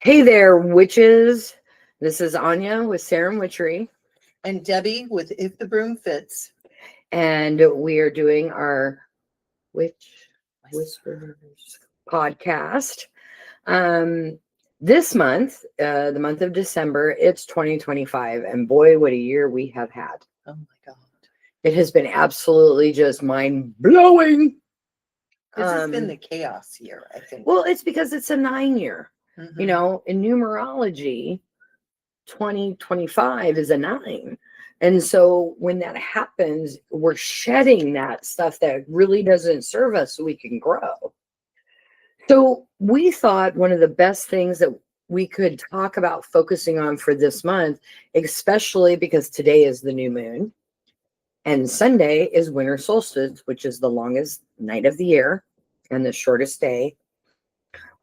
Hey there, witches. This is Anya with Sarah and Witchery. And Debbie with If the Broom Fits. And we are doing our Witch Whispers podcast. This month, the month of December, it's 2025. And boy, what a year we have had. Oh my God. It has been absolutely just mind-blowing. This has been the chaos year, I think. Well, it's because it's a 9-year. Mhm. You know, in numerology, 2025 is a 9. And so when that happens, we're shedding that stuff that really doesn't serve us so we can grow. So we thought one of the best things that we could talk about focusing on for this month, especially because today is the new moon and Sunday is winter solstice, which is the longest night of the year and the shortest day.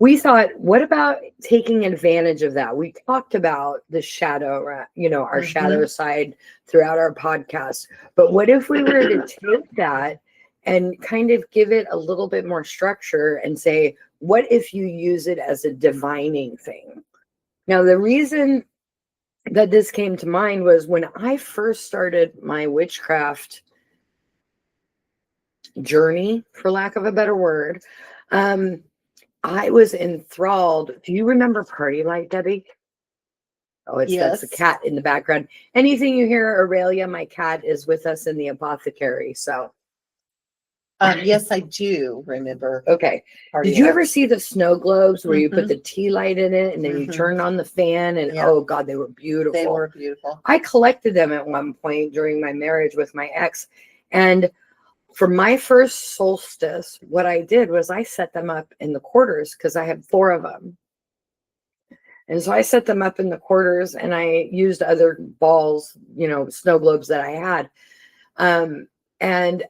We thought, what about taking advantage of that? We talked about the shadow, our shadow side throughout our podcast. But what if we were to take that and kind of give it a little bit more structure and say, what if you use it as a divining thing? Now, the reason that this came to mind was when I first started my witchcraft journey, for lack of a better word, I was enthralled. Do you remember Party Light, Debbie? Oh, that's the cat in the background. Anything you hear, Aurelia, my cat, is with us in the apothecary. So, yes, I do remember. Okay. Did you ever see the snow globes where you put the tea light in it and then you turned on the fan? And oh God, they were beautiful. They were beautiful. I collected them at one point during my marriage with my ex, and for my first solstice, what I did was I set them up in the quarters because I had 4 of them. And so I set them up in the quarters and I used other balls, snow globes that I had. And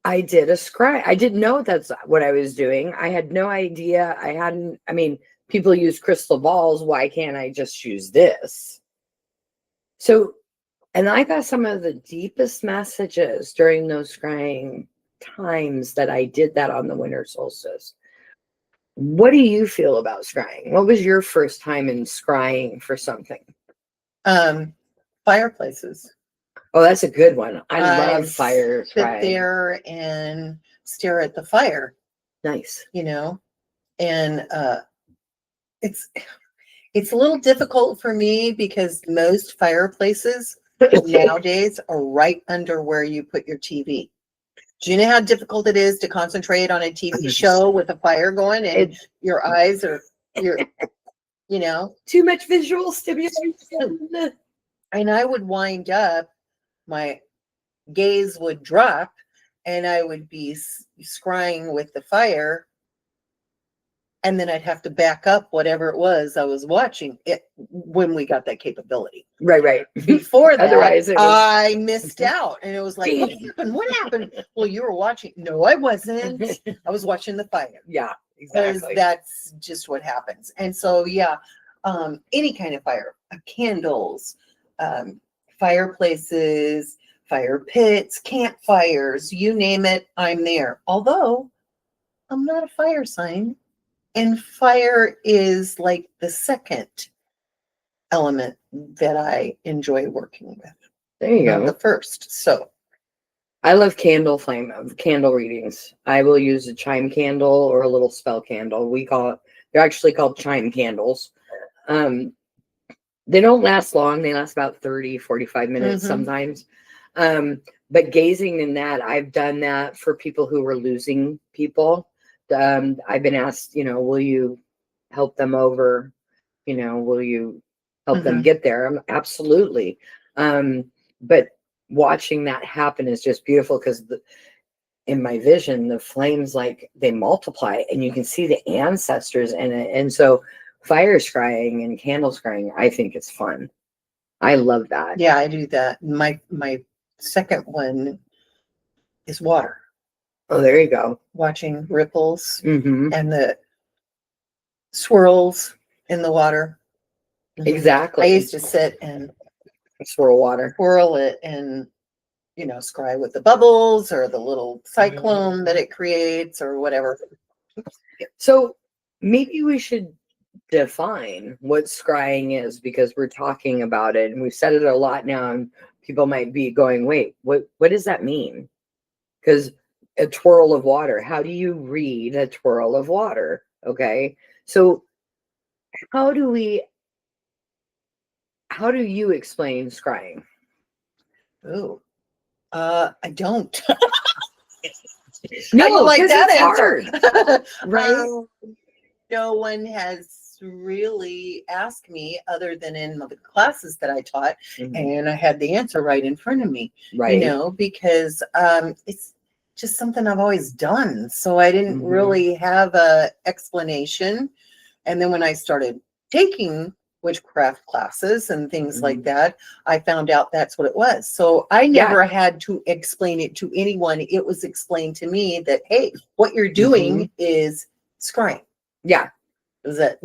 I did a scry. I didn't know that's what I was doing. I had no idea. People use crystal balls. Why can't I just use this? So, and I got some of the deepest messages during those scrying times that I did that on the winter solstice. What do you feel about scrying? What was your first time in scrying for something? Fireplaces. Oh, that's a good one. I love fire scrying. Sit there and stare at the fire. Nice. And it's a little difficult for me because most fireplaces nowadays are right under where you put your TV. Do you know how difficult it is to concentrate on a TV show with a fire going and your eyes are, too much visual stimulation. And I would wind up, my gaze would drop and I would be scrying with the fire. And then I'd have to back up whatever it was I was watching it when we got that capability. Right. Before that, Otherwise I missed out. And it was like, what happened? What happened? Well, you were watching. No, I wasn't. I was watching the fire. Yeah, exactly. That's just what happens. And so, yeah, any kind of fire, candles, fireplaces, fire pits, campfires, you name it, I'm there. Although I'm not a fire sign. And fire is like the second element that I enjoy working with. There you go. The first. So I love candle readings. I will use a chime candle or a little spell candle. They're actually called chime candles. They don't last long. They last about 30, 45 minutes sometimes. But gazing in that, I've done that for people who were losing people. I've been asked, will you help them over? Will you help them get there? Absolutely. But watching that happen is just beautiful because in my vision, the flames, like, they multiply and you can see the ancestors in it. And so fire scrying and candle scrying, I think it's fun. I love that. Yeah, I do that. My second one is water. Oh, there you go. Watching ripples and the swirls in the water. Exactly. I used to sit and swirl it and, scry with the bubbles or the little cyclone that it creates or whatever. So maybe we should define what scrying is, because we're talking about it and we've said it a lot now, and people might be going, wait, what does that mean? Because a twirl of water, how do you read a twirl of water? Okay. So how do you explain scrying? Oh, I don't. No, I don't like 'cause that it's answer. Right? No one has really asked me other than in the classes that I taught, Mhm. and I had the answer right in front of me, Right. because it's just something I've always done. So I didn't Mhm. really have a explanation. And then when I started taking witchcraft classes and things like Mhm. that, I found out that's what it was. So I Yeah. never had to explain it to anyone. It was explained to me that, hey, what you're doing is scrying. Yeah. Is that,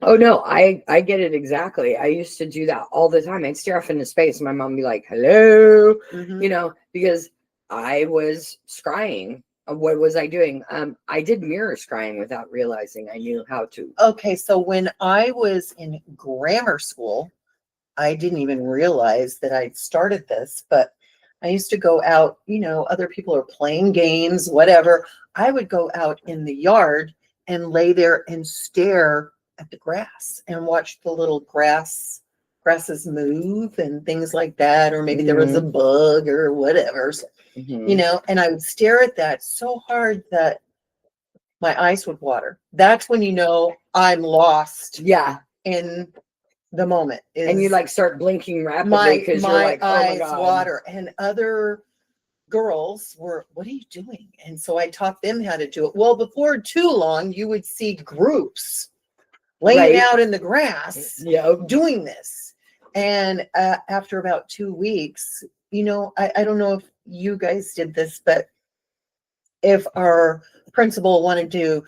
Oh no, I get it exactly. I used to do that all the time. I'd stare off into space and my mom would be like, hello, mhm. Because I was scrying. What was I doing? I did mirror scrying without realizing I knew how to. Okay, so when I was in grammar school, I didn't even realize that I'd started this, but I used to go out, other people are playing games, whatever. I would go out in the yard and lay there and stare at the grass and watch the little grasses move and things like that, or maybe there was a bug or whatever. So, and I would stare at that so hard that my eyes would water. That's when I'm lost Yeah. in the moment. And you Is like start blinking rapidly my because you're my like, oh my eyes God. water, and other girls were, what are you doing? And so I taught them how to do it. Well, before too long, you would see groups laying Right. out in the grass Yep. doing this. And after about 2 weeks, I don't know if you guys did this, but if our principal wanted to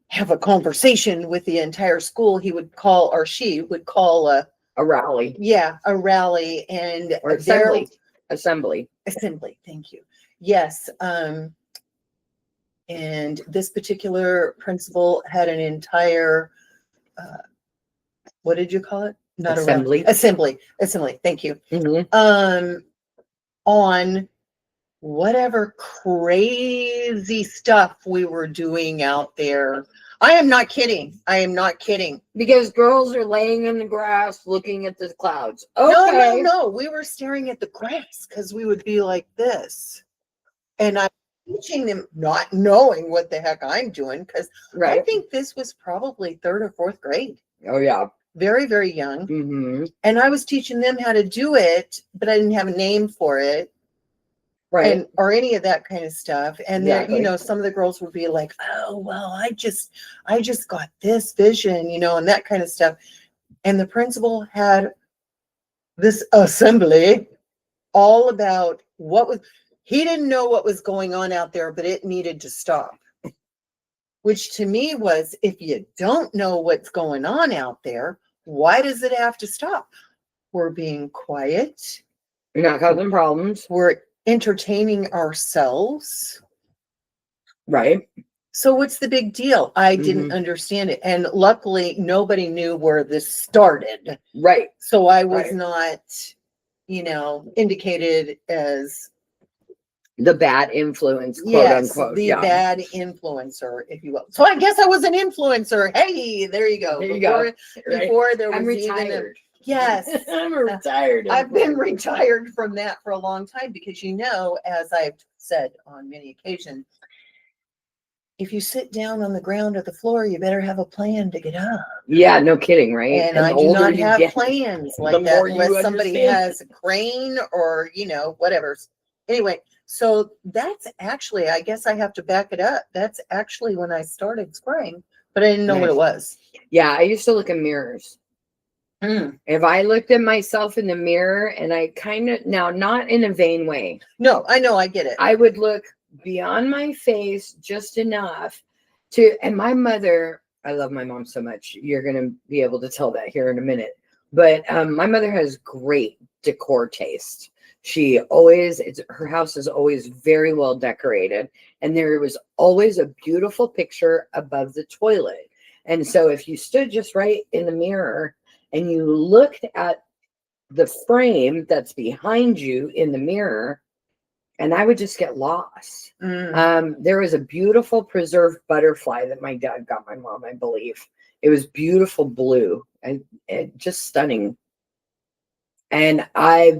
have a conversation with the entire school, he would call, or she would call A rally a rally, and or their assembly. assembly. Thank you. Yes. And this particular principal had an entire, what did you call it? Not a rally. Assembly. Assembly. Thank you. Mhm. On whatever crazy stuff we were doing out there. I am not kidding. I am not kidding. Because girls are laying in the grass looking at the clouds. Okay. No. We were staring at the grass because we would be like this. And I'm teaching them, not knowing what the heck I'm doing, because I think this was probably 3rd or 4th grade. Oh, yeah. Very, very young. Mm-hmm. And I was teaching them how to do it, but I didn't have a name for it. Right. Or any of that kind of stuff. And then, some of the girls would be like, oh, well, I just got this vision, and that kind of stuff. And the principal had this assembly all about he didn't know what was going on out there, but it needed to stop. Which to me was, if you don't know what's going on out there, why does it have to stop? We're being quiet. You're not causing problems. We're entertaining ourselves. Right. So what's the big deal? I didn't understand it. And luckily, nobody knew where this started. Right. So I was not, indicated as the bad influence, quote unquote. The bad influencer, if you will. So I guess I was an influencer. Hey, there you go. Before there was I'm retired. Yes. I'm retired. I've been retired from that for a long time because, as I've said on many occasions, if you sit down on the ground or the floor, you better have a plan to get up. Yeah, no kidding, right? And I do not have plans like that unless somebody has a crane or, whatever. Anyway, so that's actually, I guess I have to back it up. That's actually when I started scrying, but I didn't know what it was. Yeah, I used to look in mirrors. If I looked at myself in the mirror and I now, not in a vain way. No, I know, I get it. I would look beyond my face just enough and my mother, I love my mom so much. You're going to be able to tell that here in a minute. But my mother has great decor taste. Her house is always very well decorated. And there was always a beautiful picture above the toilet. And so if you stood just right in the mirror and you looked at the frame that's behind you in the mirror, and I would just get lost. There was a beautiful preserved butterfly that my dad got my mom, I believe. It was beautiful blue and just stunning. And I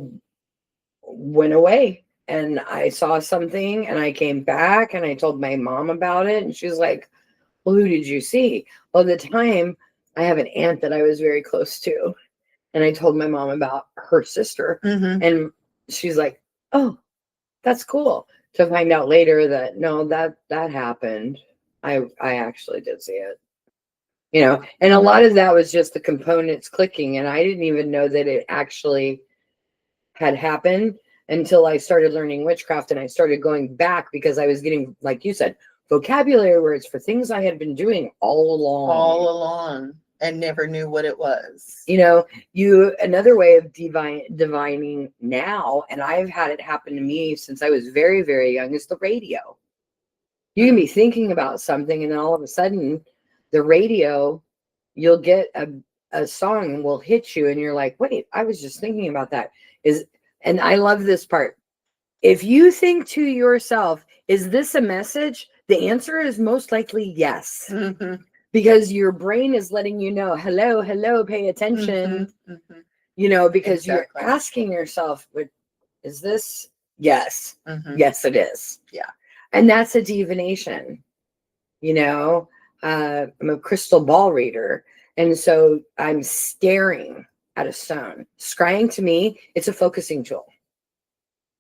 went away and I saw something and I came back and I told my mom about it. And she was like, well, who did you see? Well, at the time, I have an aunt that I was very close to. And I told my mom about her sister. And she's like, oh, that's cool. To find out later that no, that happened. I actually did see it. And a lot of that was just the components clicking. And I didn't even know that it actually had happened until I started learning witchcraft and I started going back because I was getting, like you said, vocabulary words for things I had been doing all along. And never knew what it was. Another way of divining now, and I've had it happen to me since I was very, very young, is the radio. You can be thinking about something and then all of a sudden the radio, you'll get a song will hit you and you're like, wait, I was just thinking about that. And I love this part. If you think to yourself, is this a message? The answer is most likely yes. Because your brain is letting you know, hello, pay attention, because you're asking yourself, is this? Yes. Yes, it is. Yeah. And that's a divination. I'm a crystal ball reader. And so I'm staring at a stone. Scrying to me, it's a focusing tool.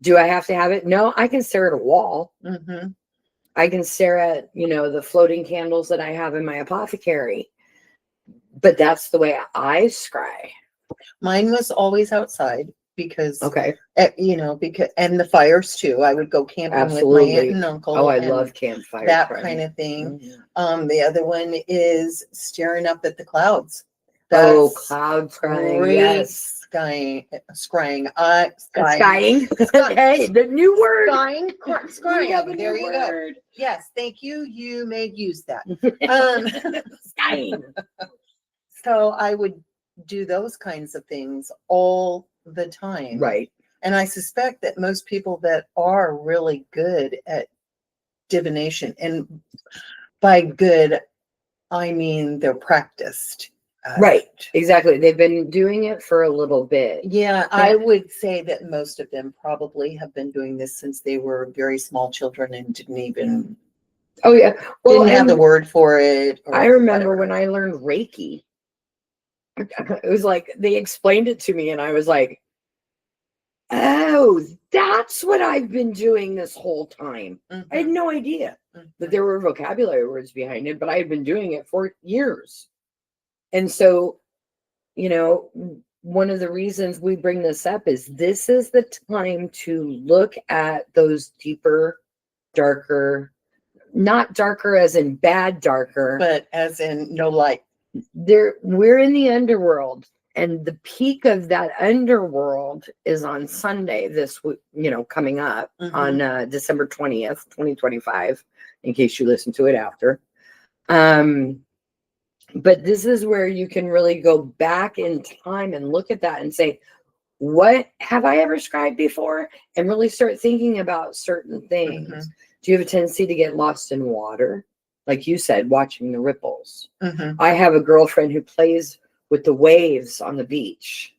Do I have to have it? No, I can stare at a wall. I can stare at, the floating candles that I have in my apothecary. But that's the way I scry. Mine was always outside because, okay, and the fires too. I would go camping with my aunt and uncle. Oh, I love campfire. That kind of thing. The other one is staring up at the clouds. Cloud scrying. Yes. Scrying. Skying. Hey, the new word. Scrying. There you go. Yes, thank you. You may use that. Skying. So I would do those kinds of things all the time. Right. And I suspect that most people that are really good at divination, and by good, I mean they're practiced. Right, exactly. They've been doing it for a little bit. Yeah, I would say that most of them probably have been doing this since they were very small children and didn't even. Oh yeah, didn't have the word for it. I remember when I learned Reiki. It was like they explained it to me, and I was like, "Oh, that's what I've been doing this whole time." I had no idea that there were vocabulary words behind it, but I had been doing it for years. And so, one of the reasons we bring this up is this is the time to look at those deeper, darker, not darker as in bad darker, but as in no light. We're in the underworld, and the peak of that underworld is on Sunday coming up on December 20th, 2025, in case you listen to it after. But this is where you can really go back in time and look at that and say, what have I ever scribed before? And really start thinking about certain things. Do you have a tendency to get lost in water? Like you said, watching the ripples. I have a girlfriend who plays with the waves on the beach.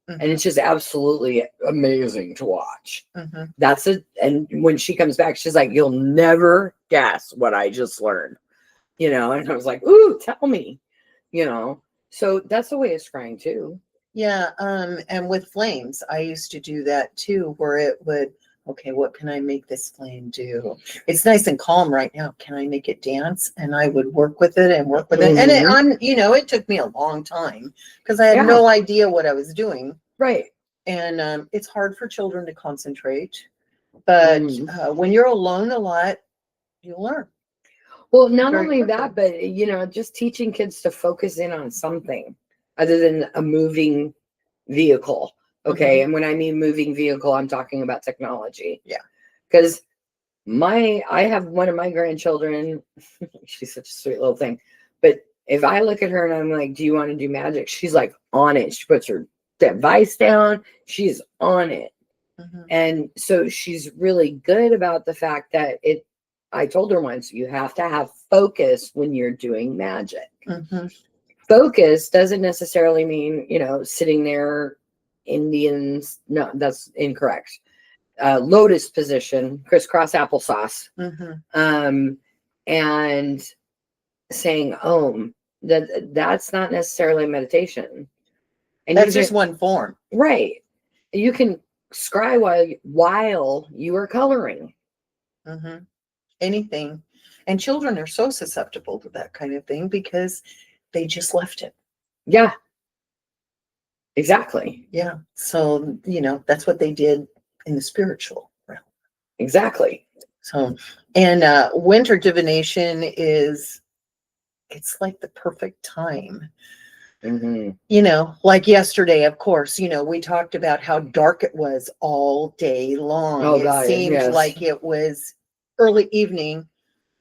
And it's just absolutely amazing to watch. And when she comes back, she's like, you'll never guess what I just learned. And I was like, ooh, tell me, so that's a way of scrying too. Yeah. And with flames, I used to do that too, where it would, okay, what can I make this flame do? It's nice and calm right now. Can I make it dance? And I would work with it. And it took me a long time because I had no idea what I was doing. Right. And it's hard for children to concentrate, but when you're alone a lot, you learn. Well, not only that, but, just teaching kids to focus in on something other than a moving vehicle. Okay. And when I mean moving vehicle, I'm talking about technology. Yeah. Because I have one of my grandchildren, she's such a sweet little thing, but If I look at her and I'm like, do you want to do magic? She's like on it. She puts her device down. She's on it. Mhm. And so she's really good about the fact that I told her once, you have to have focus when you're doing magic. Mhm. Focus doesn't necessarily mean, sitting there, Indians. No, that's incorrect. Lotus position, crisscross applesauce, Mhm. and saying Om. That's not necessarily meditation. And That's just one form. right. You can scry while you are coloring. Mhm. Anything. And children are so susceptible to that kind of thing because they just left it. Yeah, exactly. Yeah. So, that's what they did in the spiritual realm. Exactly. So, and winter divination it's like the perfect time. Like yesterday, of course, we talked about how dark it was all day long. Oh, It God, seemed yes. like it was early evening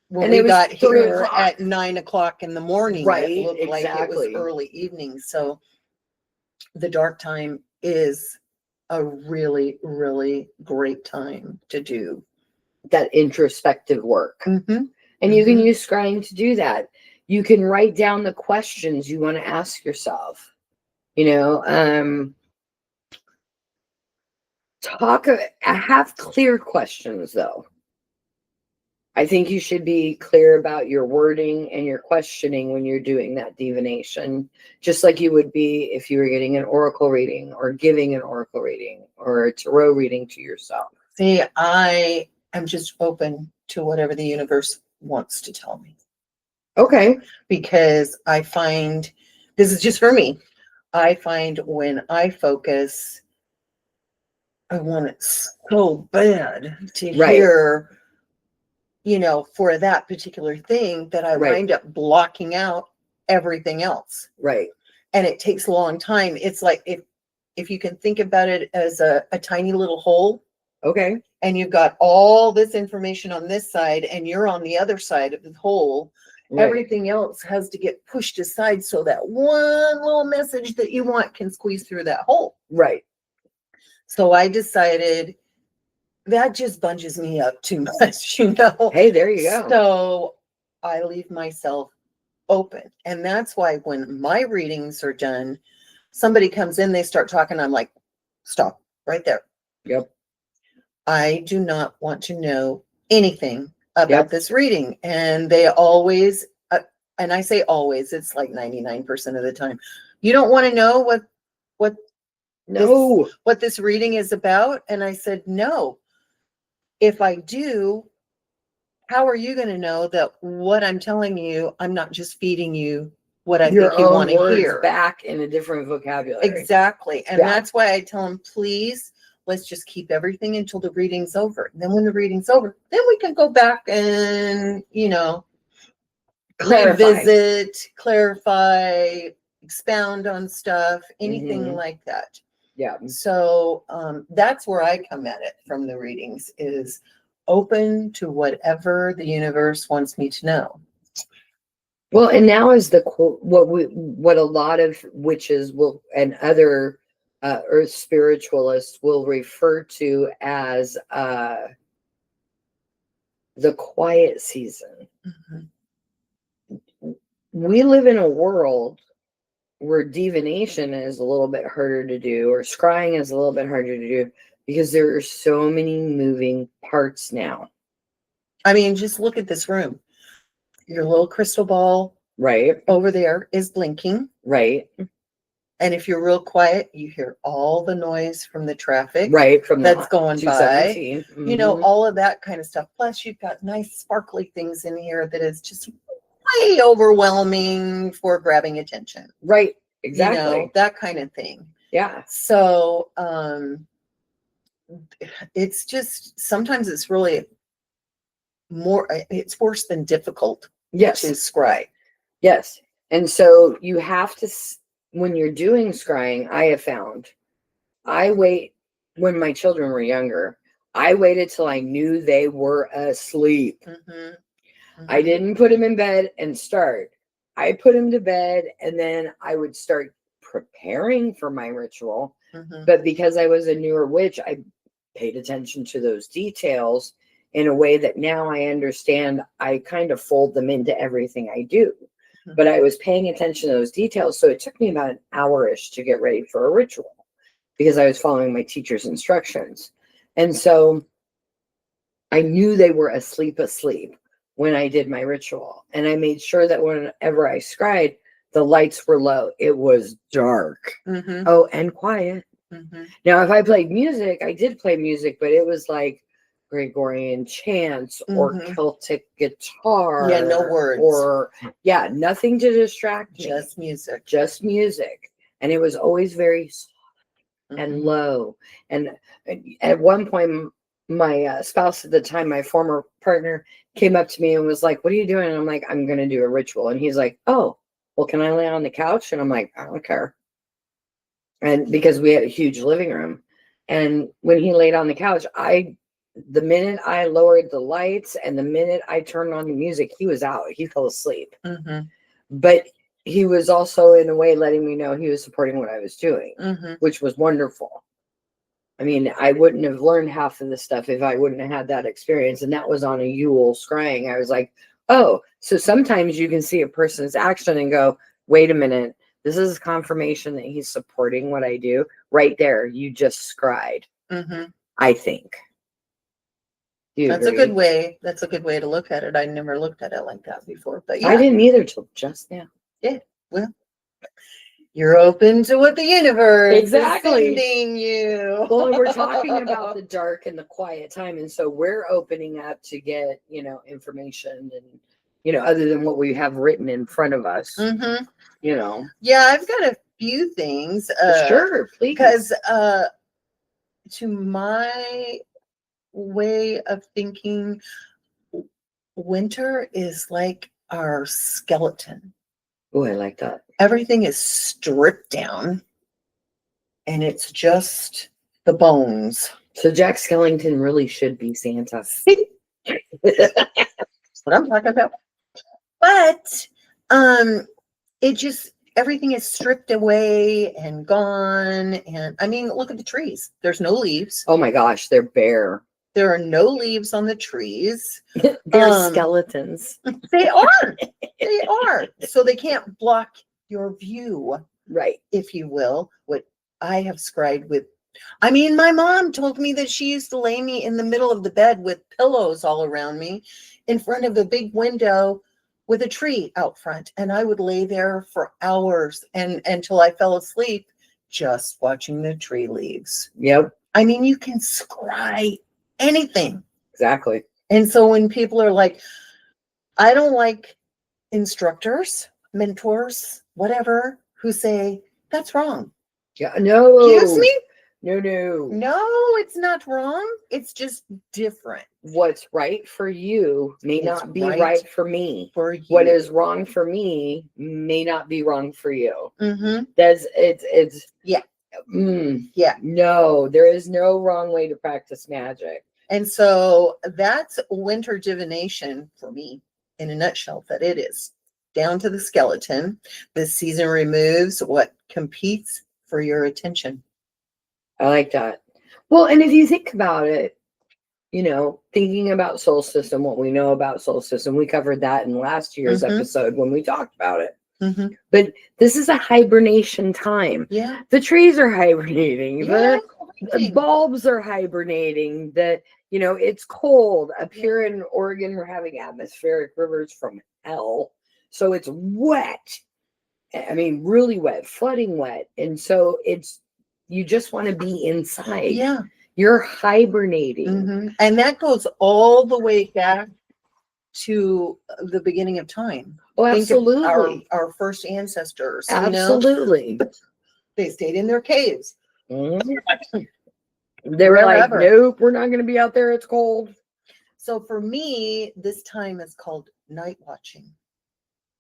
when And we it was got 3 here o'clock. at 9 o'clock in the morning. Right, It looked like it was exactly. early evening. So the dark time is a really, really great time to do That introspective work. Mhm. And you can use scrying to do that. You can write down the questions you want to ask yourself. Have clear questions, though. I think you should be clear about your wording and your questioning when you're doing that divination, just like you would be if you were getting an oracle reading or giving an oracle reading or a tarot reading to yourself. See, I am just open to whatever the universe wants to tell me. Okay. Because I find, this is just for me, I find when I focus, I want it so bad to hear, for that particular thing that I wind up blocking out everything else. Right. And it takes a long time. It's like if you can think about it as a tiny little hole. Okay. And you've got all this information on this side and you're on the other side of the hole. Right. Everything else has to get pushed aside so that one little message that you want can squeeze through that hole. Right. So I decided that just bunches me up too much, Hey, there you go. So I leave myself open. And that's why when my readings are done, somebody comes in, they start talking, I'm like, stop right there. Yep. I do not want to know anything about this reading. And they always, and I say always, it's like 99% of the time, you don't want to know what this reading is about. And I said, no, if I do, how are you going to know that what I'm telling you, I'm not just feeding you what I think you want to hear back in a different vocabulary? Exactly. And that's why I tell them, please, let's just keep everything until the reading's over. And then when the reading's over, then we can go back and, revisit, clarify, expound on stuff, anything like that. Yeah. So that's where I come at it from the readings, is open to whatever the universe wants me to know. Well, and now is what a lot of witches will and other earth spiritualists will refer to as the quiet season. We live in a world where divination is a little bit harder to do, or scrying is a little bit harder to do, because there are so many moving parts now. I mean, just look at this room. Your little crystal ball over there is blinking. Right. And if you're real quiet, you hear all the noise from the traffic from that's going by. Mm-hmm. All of that kind of stuff. Plus, you've got nice sparkly things in here that is just way overwhelming for grabbing attention. Right. Exactly. That kind of thing. Yeah. So it's just, sometimes it's really it's worse than difficult to scry. Yes. And so you have to, when you're doing scrying, I have found, when my children were younger, I waited till I knew they were asleep. I didn't put them in bed and start. I put him to bed, and then I would start preparing for my ritual. Mhm. But because I was a newer witch, I paid attention to those details in a way that now I understand. I kind of fold them into everything I do. Mhm. But I was paying attention to those details. So it took me about an hour-ish to get ready for a ritual because I was following my teacher's instructions. And so I knew they were asleep when I did my ritual. And I made sure that whenever I scried, the lights were low. It was dark. Mhm. Oh, and quiet. Mhm. Now, if I played music, I did play music, but it was like Gregorian chants or Mhm. Celtic guitar. Yeah, no words. Or, yeah, nothing to distract me. Just music. Just music. And it was always very soft and Mhm. low. And at one point, my spouse at the time, my former partner, came up to me and was like, "What are you doing?" And I'm like, "I'm going to do a ritual." And he's like, "Oh, well, can I lay on the couch?" And I'm like, "I don't care." And because we had a huge living room. And when he laid on the couch, the minute I lowered the lights and the minute I turned on the music, he was out. He fell asleep. Mhm. But he was also, in a way, letting me know he was supporting what I was doing, Mhm. which was wonderful. I mean, I wouldn't have learned half of this stuff if I wouldn't have had that experience. And that was on a Yule scrying. I was like, oh, so sometimes you can see a person's action and go, wait a minute, this is confirmation that he's supporting what I do. Right there, you just scried, Mhm. I think. Do you That's a agree? good way. That's a good way to look at it. I never looked at it like that before, but I yeah, didn't either till just now. yeah. Well, you're open to what the universe Exactly. is sending you. Well, and we're talking about the dark and the quiet time. And so we're opening up to get, information and, other than what we have written in front of us, Mhm. you know. Yeah, I've got a few things. Sure, please. Because to my way of thinking, winter is like our skeleton. Oh, I like that. Everything is stripped down and it's just the bones. So Jack Skellington really should be Santa. That's what I'm talking about. But it just everything is stripped away and gone. And I mean, look at the trees. There's no leaves. Oh my gosh, they're bare. There are no leaves on the trees. They're skeletons. They are. They are. So they can't block your view, Right. if you will. What I have scried with. I mean, my mom told me that she used to lay me in the middle of the bed with pillows all around me in front of a big window with a tree out front. And I would lay there for hours and until I fell asleep just watching the tree leaves. Yep. I mean, you can scry anything. Exactly. And so when people are like, I don't like instructors, mentors, whatever, who say, that's wrong. Yeah. No. Excuse me? No. No, it's not wrong. It's just different. What's right for you may It's not be right right for me. For you. What is wrong for me may not be wrong for you. Mm-hmm. It's Yeah. Yeah. No, there is no wrong way to practice magic. And so that's winter divination for me in a nutshell, that it is down to the skeleton. This season removes what competes for your attention. I like that. Well, and if you think about it, thinking about solstice and what we know about solstice, and we covered that in last year's episode when we talked about it. Mm-hmm. But this is a hibernation time. Yeah. The trees are hibernating. Yeah, The bulbs are hibernating. It's cold. Up here in Oregon, we're having atmospheric rivers from hell. So it's wet. I mean, really wet, flooding wet. And so you just want to be inside. Yeah. You're hibernating. Mm-hmm. And that goes all the way back to the beginning of time. Oh, Think of absolutely. our first ancestors. Absolutely. They stayed in their caves. Mm-hmm. They were like, nope, we're not going to be out there. It's cold. So for me, this time is called night watching.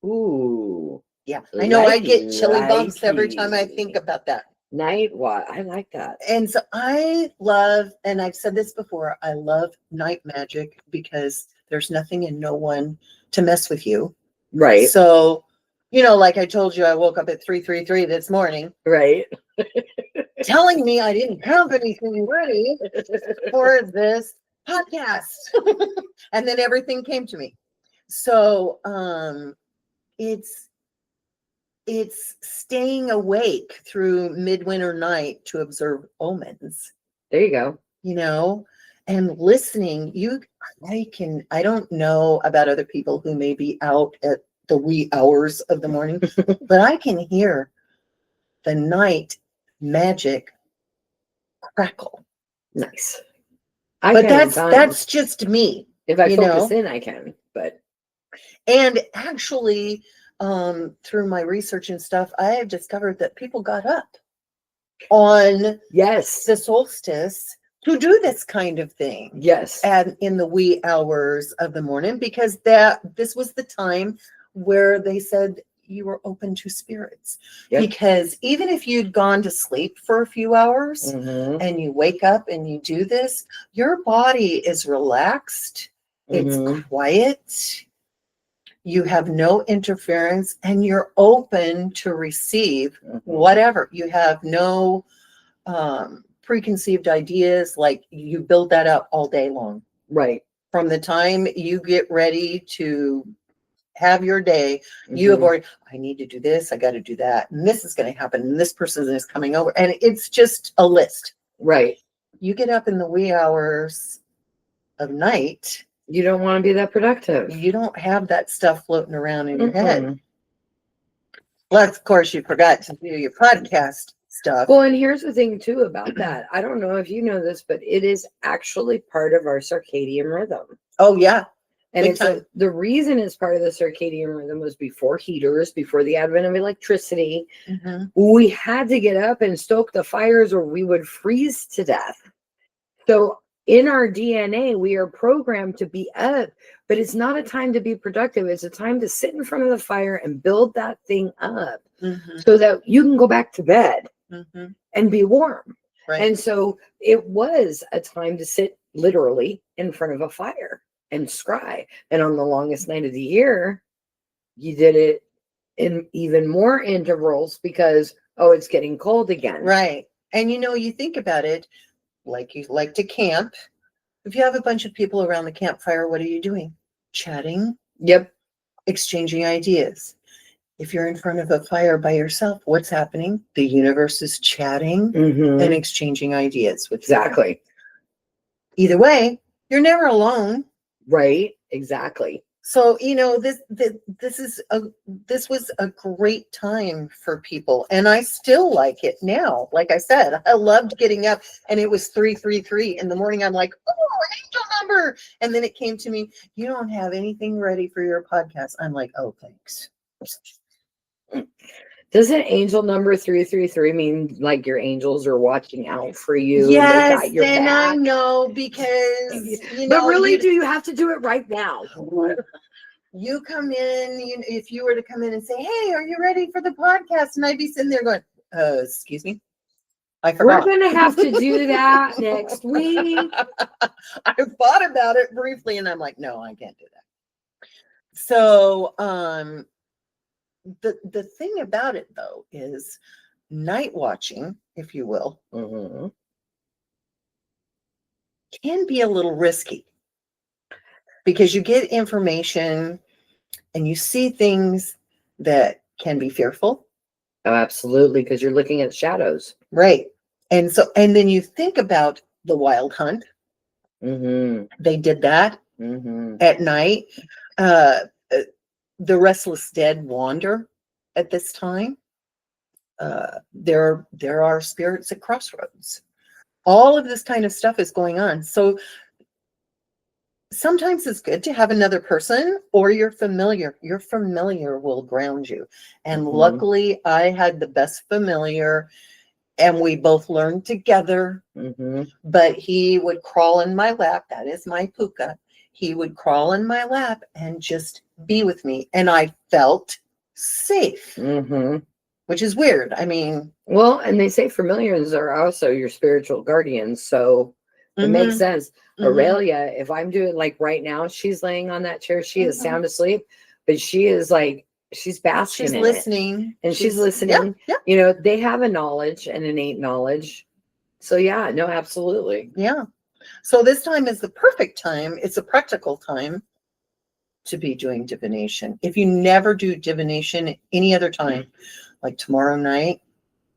Ooh. Yeah. I know I get chilly bumps every time I think about that. Night watch. I like that. And so I love, and I've said this before, I love night magic because there's nothing and no one to mess with you. Right. So like I told you, I woke up at 3:33 this morning, Right. telling me I didn't have anything ready for this podcast. And then everything came to me. So it's staying awake through midwinter night to observe omens, There you go. and listening. I don't know about other people who may be out at the wee hours of the morning, but I can hear the night magic crackle. Nice. But that's just me. If I focus in, I can, but. And actually, through my research and stuff, I have discovered that people got up on the solstice to do this kind of thing. Yes. And in the wee hours of the morning, because this was the time where they said you were open to spirits. Yep. Because even if you'd gone to sleep for a few hours and you wake up and you do this, your body is relaxed. It's quiet. You have no interference and you're open to receive whatever. You have no preconceived ideas. Like, you build that up all day long. Right. From the time you get ready to have your day, you have already, I need to do this, I got to do that, and this is going to happen, and this person is coming over, and it's just a list. Right. You get up in the wee hours of night, you don't want to be that productive. You don't have that stuff floating around in your head. Well, of course, you forgot to do your podcast stuff. Well, and here's the thing too about that. I don't know if you know this, but it is actually part of our circadian rhythm. Oh yeah. And the reason it's part of the circadian rhythm was before heaters, before the advent of electricity. We had to get up and stoke the fires or we would freeze to death. So in our DNA, we are programmed to be up, but it's not a time to be productive. It's a time to sit in front of the fire and build that thing up so that you can go back to bed and be warm. Right. And so it was a time to sit literally in front of a fire and scry. And on the longest night of the year, you did it in even more intervals because, it's getting cold again. Right. And you think about it, like you like to camp. If you have a bunch of people around the campfire, what are you doing? Chatting. Yep. Exchanging ideas. If you're in front of a fire by yourself, what's happening? The universe is chatting and exchanging ideas with you. Either way, you're never alone. Right. Exactly. So, this was a great time for people, and I still like it now. Like I said, I loved getting up, and it was 3:33 in the morning. I'm like, oh, an angel number. And then it came to me, you don't have anything ready for your podcast. I'm like, oh, thanks. Doesn't angel number 333 mean like your angels are watching out for you? Yes, and back? I know, because but really, do you have to do it right now? You come in, if you were to come in and say, "Hey, are you ready for the podcast?" and I'd be sitting there going, "Excuse me, I forgot." We're gonna have to do that next week. I thought about it briefly, and I'm like, "No, I can't do that." So, the thing about it though is night watching, if you will, can be a little risky because you get information and you see things that can be fearful. Oh, absolutely, because you're looking at shadows. Right. And then you think about the wild hunt. They did that at night. The restless dead wander at this time. There are spirits at crossroads. All of this kind of stuff is going on. So sometimes it's good to have another person or your familiar. Your familiar will ground you. And luckily, I had the best familiar, and we both learned together. But he would crawl in my lap. That is my puka. He would crawl in my lap and just be with me. And I felt safe, which is weird. I mean, well, and they say familiars are also your spiritual guardians. So it makes sense. Aurelia, if I'm doing like right now, she's laying on that chair. She is sound asleep, but she is like she's basking She's in it. listening. And she's listening. Yeah. You know, they have a knowledge, an innate knowledge. So yeah, no, absolutely. Yeah. So this time is the perfect time. It's a practical time to be doing divination. If you never do divination any other time, like tomorrow night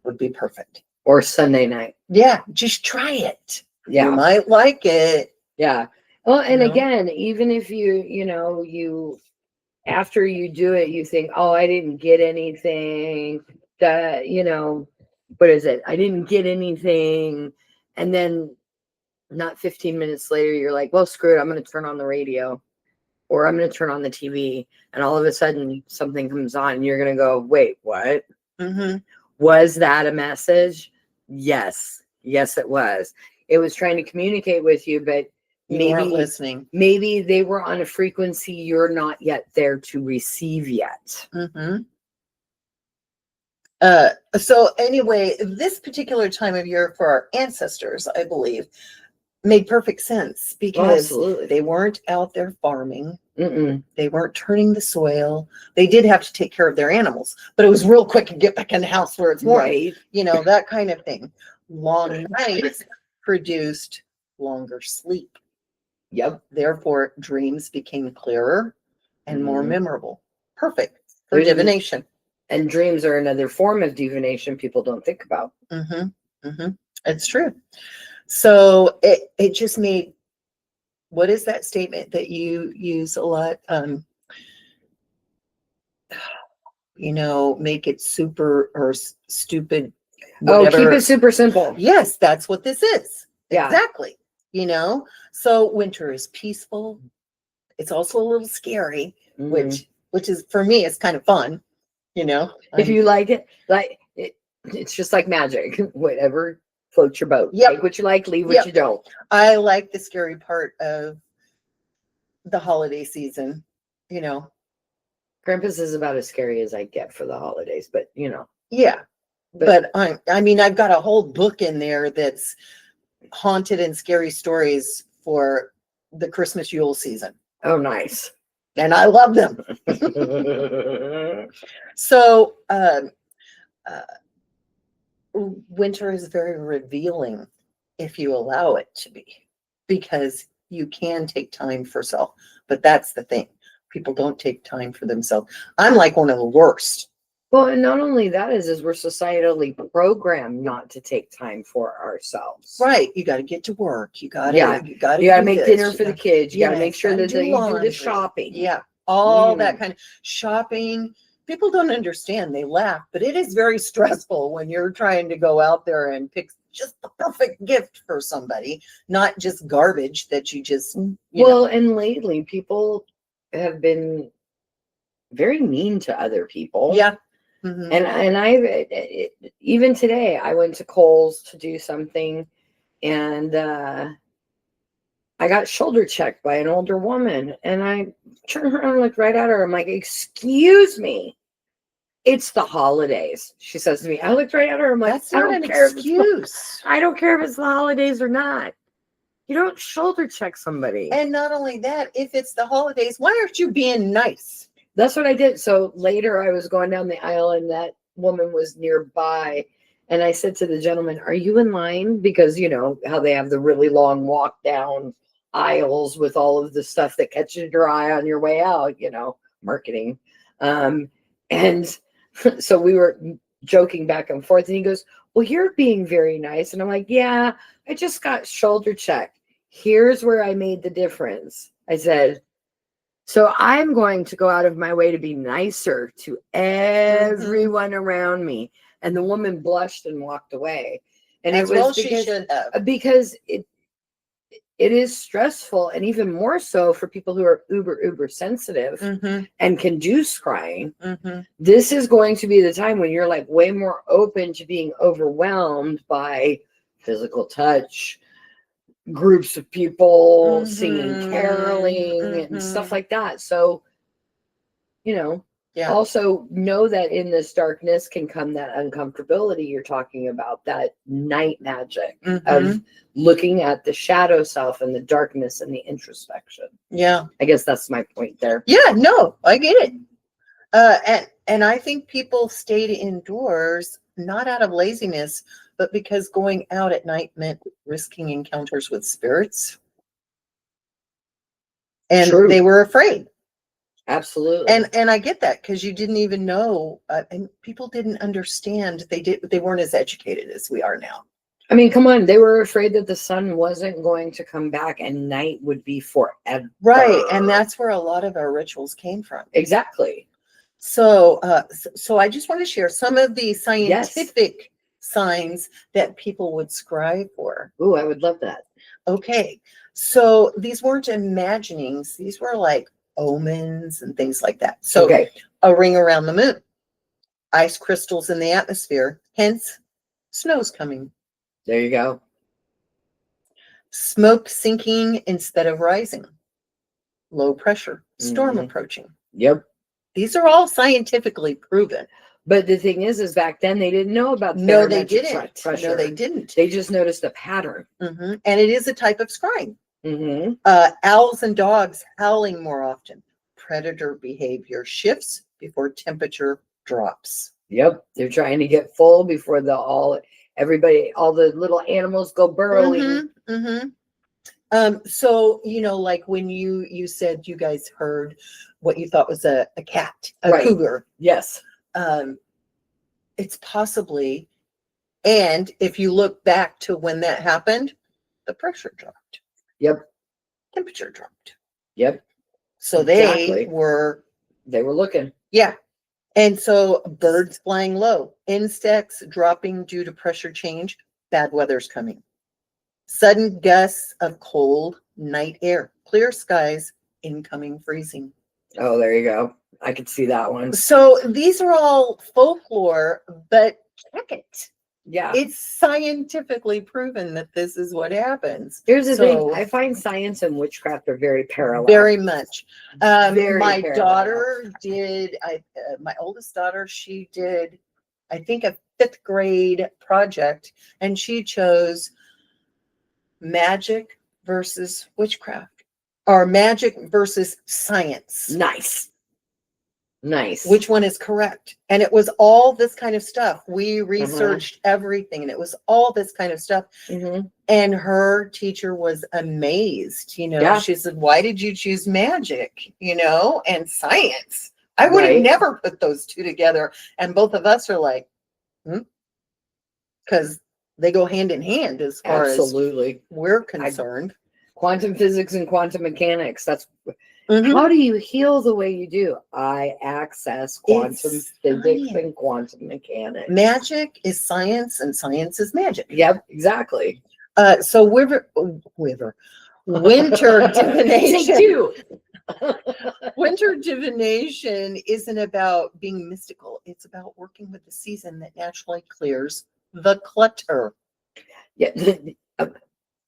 would be perfect. Or Sunday night. Yeah, just try it. Yeah. You might like it. Yeah. Well, and You know? again, even if you after you do it, you think, oh, I didn't get anything. That, what is it? I didn't get anything. And then not 15 minutes later, you're like, well, screw it. I'm going to turn on the radio or I'm going to turn on the TV. And all of a sudden something comes on and you're going to go, wait, what? Mm-hmm. Was that a message? Yes. Yes, it was. It was trying to communicate with you, but You weren't listening. Maybe they were on a frequency you're not yet there to receive yet. Mm-hmm. So anyway, this particular time of year for our ancestors, I believe, made perfect sense because they weren't out there farming. Mm-mm. They weren't turning the soil. They did have to take care of their animals, but it was real quick and get back in the house where it's warm. Right. That kind of thing. Long nights produced longer sleep. Yep. Therefore, dreams became clearer and more memorable. Perfect for There's divination. And dreams are another form of divination people don't think about. Mm-hmm. Mm-hmm. It's true. So it just made, what is that statement that you use a lot? Make it super or stupid. Whatever. Oh, keep it super simple. Yes, that's what this is. Yeah. Exactly. So winter is peaceful. It's also a little scary, which is, for me, it's kind of fun. If you like it, it's just like magic. Whatever floats your boat. Yep. Take what you like, leave what you don't. I like the scary part of the holiday season. Krampus is about as scary as I get for the holidays, but Yeah. But I've got a whole book in there that's haunted and scary stories for the Christmas Yule season. Oh, nice. And I love them. So winter is very revealing if you allow it to be, because you can take time for self. But that's the thing. People don't take time for themselves. I'm like one of the worst. Well, and not only that is we're societally programmed not to take time for ourselves. Right. You got to get to work. You got to make dinner for the kids. You got to make sure that you do the shopping. Yeah. All that kind of shopping. People don't understand. They laugh, but it is very stressful when you're trying to go out there and pick just the perfect gift for somebody, not just garbage that you just, And lately people have been very mean to other people. Yeah. Mm-hmm. And I even today I went to Kohl's to do something, and I got shoulder checked by an older woman, and I turned around and looked right at her. I'm like, "Excuse me, it's the holidays." She says to me. I looked right at her. I'm like, "That's not an excuse. I don't care if it's the holidays or not. You don't shoulder check somebody." And not only that, if it's the holidays, why aren't you being nice? That's what I did. So later I was going down the aisle and that woman was nearby. And I said to the gentleman, "Are you in line?" Because you know how they have the really long walk down aisles with all of the stuff that catches your eye on your way out, marketing. And so we were joking back and forth. And he goes, "Well, you're being very nice." And I'm like, "Yeah, I just got shoulder checked. Here's where I made the difference." I said, "So I'm going to go out of my way to be nicer to everyone around me." And the woman blushed and walked away. And As it was well she should have. Because it is stressful, and even more so for people who are uber sensitive and can do scrying. This is going to be the time when you're like way more open to being overwhelmed by physical touch, groups of people singing, caroling, and stuff like that. So, also know that in this darkness can come that uncomfortability you're talking about, that night magic of looking at the shadow self and the darkness and the introspection. Yeah. I guess that's my point there. Yeah, no, I get it. And I think people stayed indoors not out of laziness, but because going out at night meant risking encounters with spirits, and True. they were afraid. Absolutely. And I get that, because you didn't even know, and people didn't understand. They weren't as educated as we are now. I mean, come on. They were afraid that the sun wasn't going to come back and night would be forever. Right. And that's where a lot of our rituals came from. Exactly. So, so I just want to share some of the scientific signs that people would scribe for. Ooh, I would love that. Okay. So these weren't imaginings. These were like omens and things like that. So a ring around the moon, ice crystals in the atmosphere, hence snow's coming. There you go. Smoke sinking instead of rising. Low pressure, storm approaching. Yep. These are all scientifically proven. But the thing is back then they didn't know about no, they barometric didn't. pressure. No, they didn't. They just noticed a pattern. And it is a type of scrying. Mm-hmm. Owls and dogs howling more often. Predator behavior shifts before temperature drops. Yep. They're trying to get full before all the little animals go burrowing. So, you know, like when you said you guys heard what you thought was a cat, a cougar. Yes. It's possibly, and if you look back to when that happened, the pressure dropped. Yep. Temperature dropped. Yep. So they were looking. Yeah. And so birds flying low, insects dropping due to pressure change, bad weather's coming. Sudden gusts of cold night air, clear skies, incoming freezing. Oh, there you go. I could see that one. So these are all folklore, but check it. Yeah. It's scientifically proven that this is what happens. Here's the thing. I find science and witchcraft are very parallel. Very much. My parallel. daughter did, my oldest daughter, she did, I think, a 5th grade project, and she chose magic versus witchcraft, or magic versus science. Nice. Which one is correct? And it was all this kind of stuff. We researched everything, and it was all this kind of stuff. And her teacher was amazed. You know, she said, "Why did you choose magic? You know, and science? I would have never put those two together." And both of us are like, because they go hand in hand as far as we're concerned. Quantum physics and quantum mechanics. That's how do you heal the way you do? I access quantum physics and quantum mechanics. Magic is science, and science is magic. Yep, exactly. So winter divination. Winter divination isn't about being mystical. It's about working with the season that naturally clears the clutter. Yeah,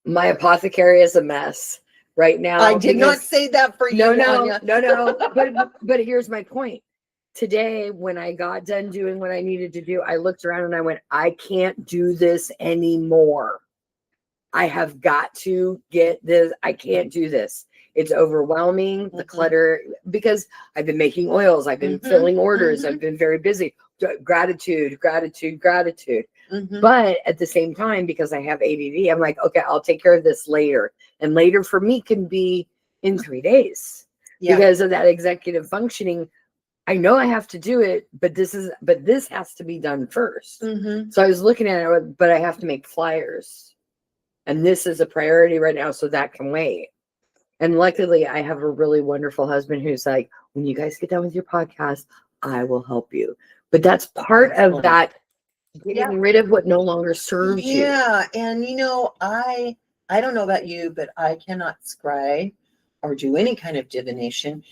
my apothecary is a mess right now. I did not say that for you. No. But here's my point. Today, when I got done doing what I needed to do, I looked around and I went, I can't do this anymore. I have got to get this. I can't do this. It's overwhelming, the clutter, because I've been making oils. I've been filling orders. I've been very busy. Gratitude. But at the same time, because I have ADD, I'm like, okay, I'll take care of this later. And later for me can be in 3 days because of that executive functioning. I know I have to do it, but this has to be done first. So I was looking at it, but I have to make flyers, and this is a priority right now. So that can wait. And luckily I have a really wonderful husband who's like, when you guys get done with your podcast, I will help you. But that's part of that. Getting rid of what no longer serves you. Yeah. And you know, I don't know about you, but I cannot scry or do any kind of divination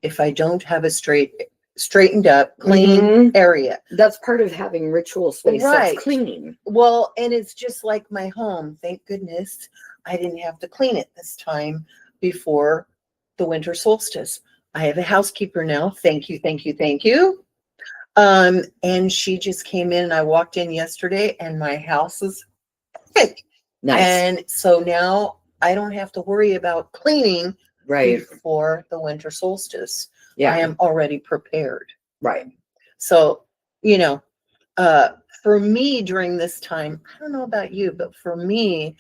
if I don't have a straightened up, clean area. That's part of having ritual space. Right. That's clean. Well, and it's just like my home. Thank goodness I didn't have to clean it this time before the winter solstice. I have a housekeeper now. Thank you. And she just came in, and I walked in yesterday, and my house is perfect. Nice. And so now I don't have to worry about cleaning before the winter solstice. I am already prepared. Right. So, you know, for me during this time, I don't know about you, but for me,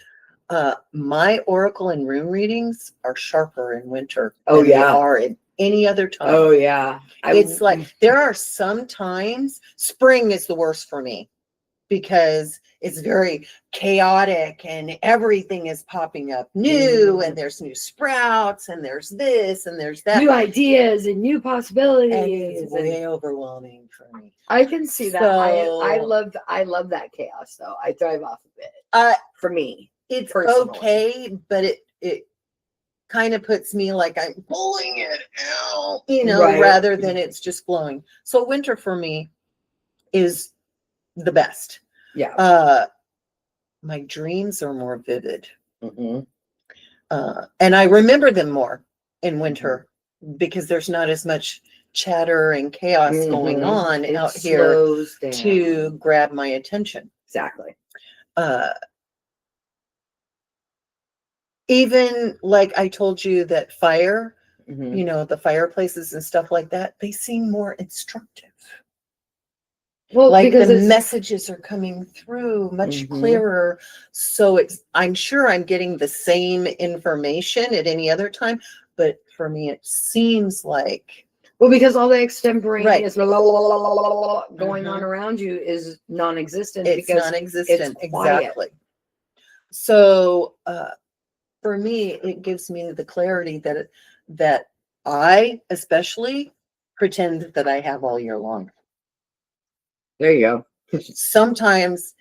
my oracle and rune readings are sharper in winter Oh, than they yeah. are in any other time. Oh, yeah. It's like there are some times, spring is the worst for me because it's very chaotic and everything is popping up new, and there's new sprouts and there's this and there's that. new ideas and new And possibilities. it's way overwhelming for me. I can see that. I So- love that chaos though. I thrive off of it. For me. It's Personally. okay, but it kind of puts me like I'm pulling it out, you know, Right. rather than it's just flowing. So winter for me is the best. Yeah. My dreams are more vivid. Mhm. And I remember them more in winter because there's not as much chatter and chaos going on It out here slows down. to grab my attention. Exactly. Even like I told you that fire, Mhm. you know, the fireplaces and stuff like that, they seem more instructive. Well, Like because the it's messages are coming through much Mhm. clearer. So I'm sure I'm getting the same information at any other time, but for me, it seems like, well, because all the extemporaneous Right. la, la, la, la, la, la, la, la, going on Mhm. around you is non-existent it's because non-existent. it's quiet. Exactly. So, for me, it gives me the clarity that I especially pretend that I have all year long. There you go. Sometimes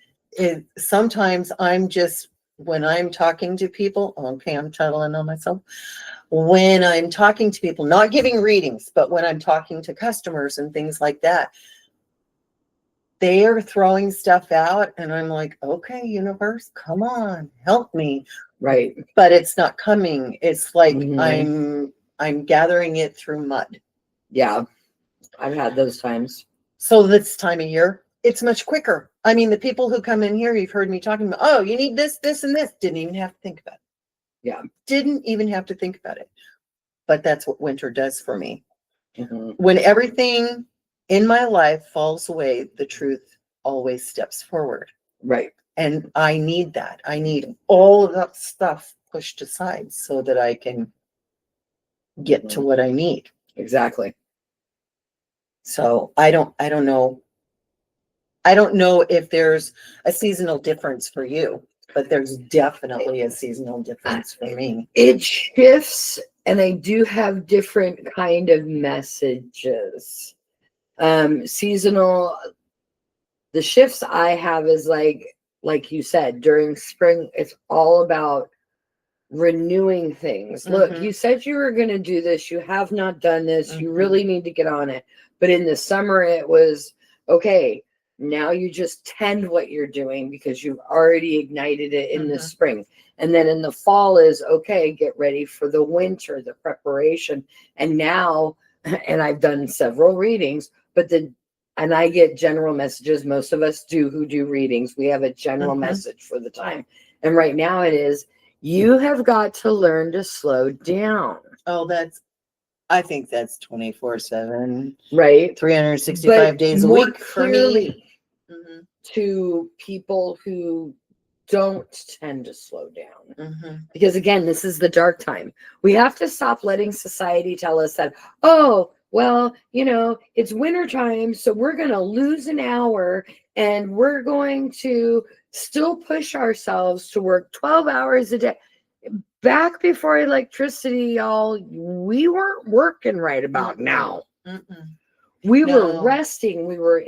I'm just, when I'm talking to people, okay, I'm chuckling on myself. When I'm talking to people, not giving readings, but when I'm talking to customers and things like that, they are throwing stuff out and I'm like, okay, universe, come on, help me. Right. But it's not coming. It's like Mhm. I'm gathering it through mud. Yeah. I've had those times. So this time of year, it's much quicker. I mean, the people who come in here, you've heard me talking about, oh, you need this, this, and this. Didn't even have to think about it. Yeah. Didn't even have to think about it. But that's what winter does for me. Mhm. When everything in my life falls away, the truth always steps forward. Right. And I need that. I need all of that stuff pushed aside so that I can get to what I need. Exactly. So I don't know. I don't know if there's a seasonal difference for you, but there's definitely a seasonal difference for me. It shifts, and they do have different kind of messages. Seasonal, the shifts I have is like you said, during spring, it's all about renewing things. Look, Mhm. you said you were going to do this. You have not done this. You Mhm. really need to get on it. But in the summer, it was okay. Now you just tend what you're doing because you've already ignited it in the Mhm. spring. And then in the fall is okay, get ready for the winter, the preparation. And now, and I've done several readings, and I get general messages. Most of us do who do readings. We have a general Mhm. message for the time. And right now it is, you have got to learn to slow down. Oh, I think that's 24/7, Right? 365 But days a more week for clearly me. Mhm. to people who don't tend to slow down. Mhm. Because again, this is the dark time. We have to stop letting society tell us that, oh, well, it's winter time, so we're going to lose an hour and we're going to still push ourselves to work 12 hours a day. Back before electricity, y'all, we weren't working right about now. Mm-mm. We were No. resting. We were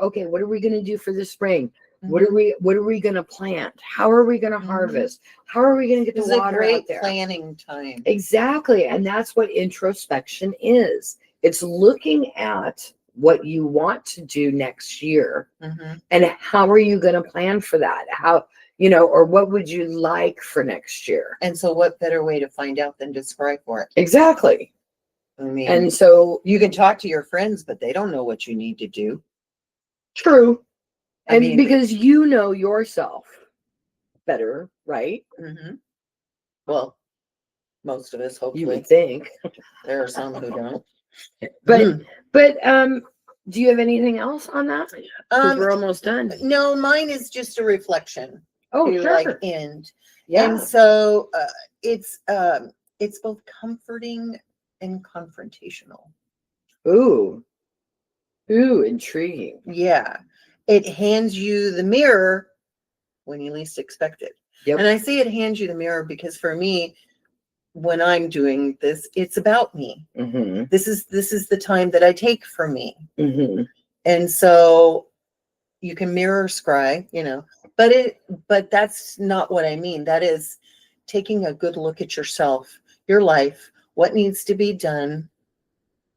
okay. What are we going to do for the spring? What are we going to plant? How are we going to harvest? How are we going to get This the is a water great out there? planning time. Exactly. And that's what introspection is. It's looking at what you want to do next year Mhm. and how are you going to plan for that? Or what would you like for next year? And so what better way to find out than to strive for it? Exactly. I mean, And so you can talk to your friends, but they don't know what you need to do. true. I And mean, because you know yourself better, right? mhm. Well, most of us, You hopefully. would think. There are some who don't. But Mhm. But do you have anything else on that? 'Cause we're Um, almost done. no, mine is just a reflection Oh, to sure. like end. Yeah. And so it's both comforting and confrontational. Ooh. Ooh, intriguing. Yeah. It hands you the mirror when you least expect it. Yep. And I say it hands you the mirror because for me, when I'm doing this, it's about me. Mm-hmm. This is the time that I take for me. Mm-hmm. And so you can mirror scry, but that's not what I mean. That is taking a good look at yourself, your life, what needs to be done,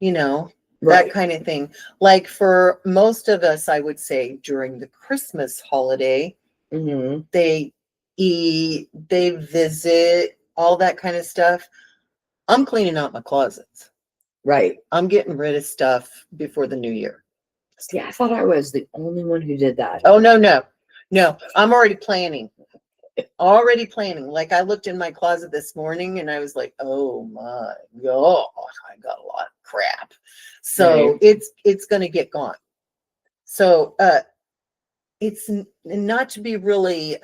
that Right. kind of thing. Like for most of us, I would say during the Christmas holiday, Mm-hmm. they eat, they visit, all that kind of stuff. I'm cleaning out my closets. Right. I'm getting rid of stuff before the new year. See, I thought I was the only one who did that. Oh, no. I'm already planning. Like I looked in my closet this morning and I was like, oh my God, I got a lot of crap. So Right. it's going to get gone. So it's not to be really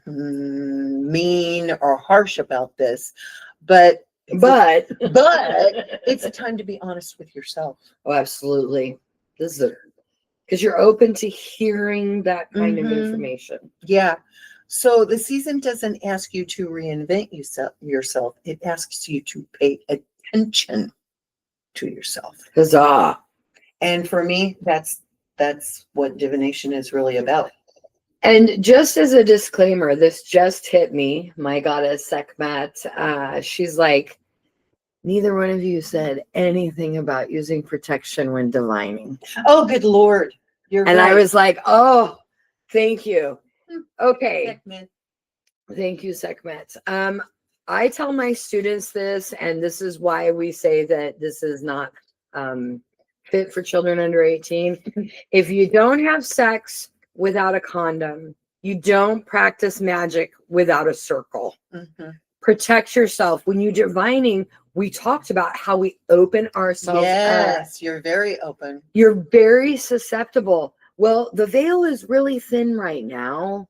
mean or harsh about this, but it's a time to be honest with yourself. Oh, absolutely. This is because you're open to hearing that kind of information. Yeah. So the season doesn't ask you to reinvent yourself. It asks you to pay attention to yourself. Huzzah. And for me, that's what divination is really about. And just as a disclaimer, this just hit me. My goddess Sekhmet, she's like, neither one of you said anything about using protection when divining. Oh, good Lord. You're And right. I was like, oh, thank you. Okay. Sekhmet. Thank you, Sekhmet. I tell my students this, and this is why we say that this is not fit for children under 18. If you don't have sex without a condom, you don't practice magic without a circle. Mm-hmm. Protect yourself. When you're divining, we talked about how we open ourselves up. Yes, you're very open. You're very susceptible. Well, the veil is really thin right now.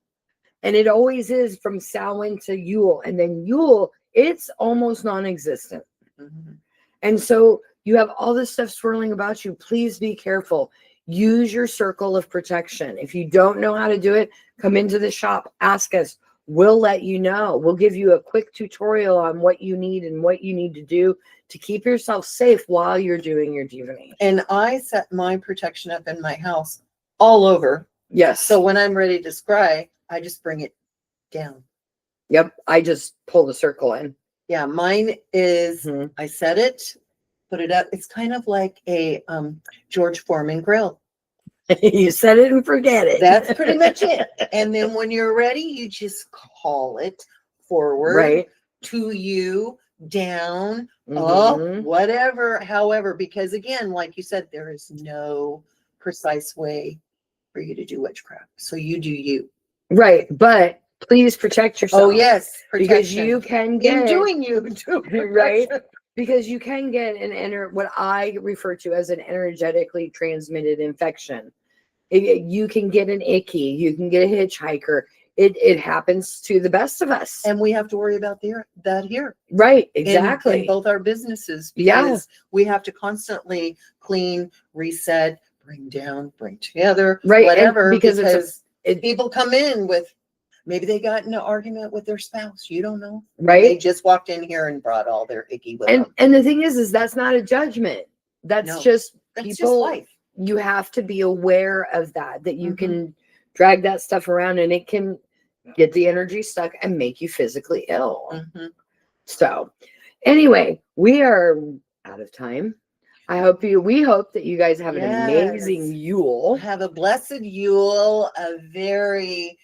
And it always is from Samhain to Yule. And then Yule, it's almost non-existent. Mm-hmm. And so you have all this stuff swirling about you. Please be careful. Use your circle of protection. If you don't know how to do it, come into the shop, ask us. We'll let you know. We'll give you a quick tutorial on what you need and what you need to do to keep yourself safe while you're doing your divination. And I set my protection up in my house all over. Yes. So when I'm ready to scry, I just bring it down. Yep. I just pull the circle in. Yeah, mine is, I set it, put it up. It's kind of like a George Foreman grill. You set it and forget it. That's pretty much it. And then when you're ready, you just call it forward, right, to you, down, up, whatever, however, because again, like you said, there is no precise way for you to do witchcraft. So you do you. Right. But please protect yourself. Oh, yes. Protection. Because you can get. In doing you too. Right. Because you can get what I refer to as an energetically transmitted infection. You can get an icky. You can get a hitchhiker. It happens to the best of us. And we have to worry about that here. Right. Exactly. In both our businesses. Because we have to constantly clean, reset, bring down, bring together, right, whatever. And because people come in with, maybe they got in an argument with their spouse. You don't know. Right. They just walked in here and brought all their icky with them. And the thing is that's not a judgment. That's just people. Just life. You have to be aware of that you can drag that stuff around and it can get the energy stuck and make you physically ill. So anyway, we are out of time. We hope that you guys have an amazing Yule. Have a blessed Yule, a very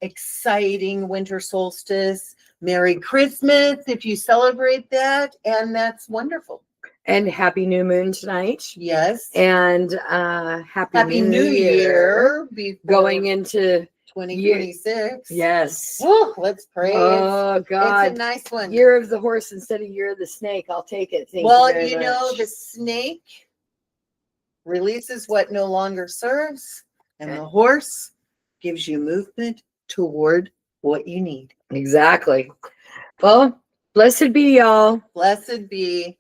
exciting winter solstice. Merry Christmas if you celebrate that, and that's wonderful. And happy new moon tonight. Yes. And happy new year going into 2026. Yes. Woo, let's pray. Oh God. It's a nice one. Year of the horse instead of year of the snake. I'll take it. Thank you know, the snake releases what no longer serves, and the horse gives you movement toward what you need. Exactly. Well, blessed be y'all. Blessed be.